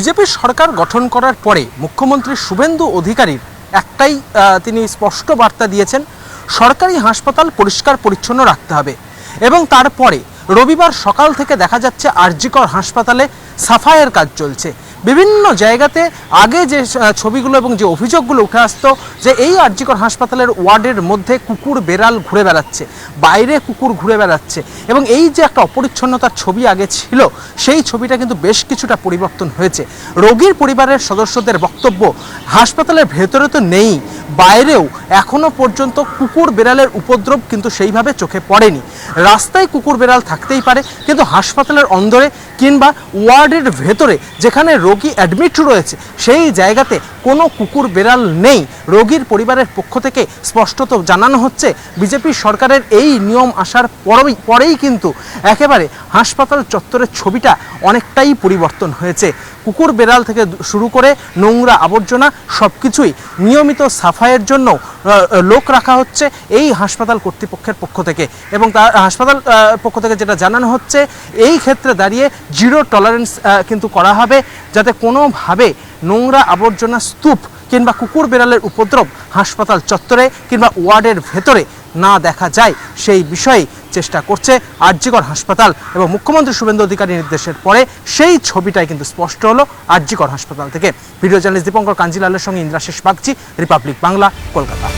বিজেপির সরকার গঠন করার পরে মুখ্যমন্ত্রী শুভেন্দু অধিকারীর একটাই তিনি স্পষ্ট বার্তা দিয়েছেন, সরকারি হাসপাতাল পরিষ্কার পরিচ্ছন্ন রাখতে হবে। এবং তারপরে রবিবার সকাল থেকে দেখা যাচ্ছে আরজিকর হাসপাতালে সাফাইয়ের কাজ চলছে। বিভিন্ন জায়গাতে আগে যে ছবিগুলো এবং যে অভিযোগগুলো উঠে আসতো যে এই আরজিকর হাসপাতালের ওয়ার্ডের মধ্যে কুকুর বেড়াল ঘুরে বেড়াচ্ছে, বাইরে কুকুর ঘুরে বেড়াচ্ছে, এবং এই যে একটা অপরিচ্ছন্নতার ছবি আগে ছিল সেই ছবিটা কিন্তু বেশ কিছুটা পরিবর্তন হয়েছে। রোগীর পরিবারের সদস্যদের বক্তব্য, হাসপাতালের ভেতরে তো নেই, বাইরেও এখনো পর্যন্ত কুকুর বেড়ালের উপদ্রব কিন্তু সেইভাবে চোখে পড়েনি। রাস্তায় কুকুর বেড়াল থাকতেই পারে, কিন্তু হাসপাতালের অন্দরে কিংবা ওয়ার্ডের ভেতরে যেখানে রোগী অ্যাডমিট রয়েছে সেই জায়গাতে কোনো কুকুর বেড়াল নেই। রোগীর পরিবারের পক্ষ থেকে স্পষ্টত জানানো হচ্ছে বিজেপি সরকারের এই নিয়ম আসার পরেই কিন্তু একেবারে হাসপাতাল চত্বরের ছবিটা অনেকটাই পরিবর্তন হয়েছে। কুকুর বেড়াল থেকে শুরু করে নোংরা আবর্জনা সব কিছুই নিয়মিত সাফাইয়ের জন্য লোক রাখা হচ্ছে এই হাসপাতাল কর্তৃপক্ষের পক্ষ থেকে। এবং তার হাসপাতাল পক্ষ থেকে যেটা জানানো হচ্ছে, এই ক্ষেত্রে দাঁড়িয়ে জিরো টলারেন্স কিন্তু করা হবে, যাতে কোনোভাবে নোংরা আবর্জনা স্তূপ কিংবা কুকুর বেড়ালের উপদ্রব হাসপাতাল চত্বরে কিংবা ওয়ার্ডের ভেতরে না দেখা যায় সেই বিষয়ে চেষ্টা করছে আরজিকর হাসপাতাল। এবং মুখ্যমন্ত্রী শুভেন্দু অধিকারীর নির্দেশের পরে সেই ছবিটাই কিন্তু স্পষ্ট হলো আরজিকর হাসপাতাল থেকে। ভিডিও জার্নালিস্ট দীপঙ্কর কাঞ্জিলালের সঙ্গে ইন্দ্রাশিস বাগচি, রিপাবলিক বাংলা, কলকাতা।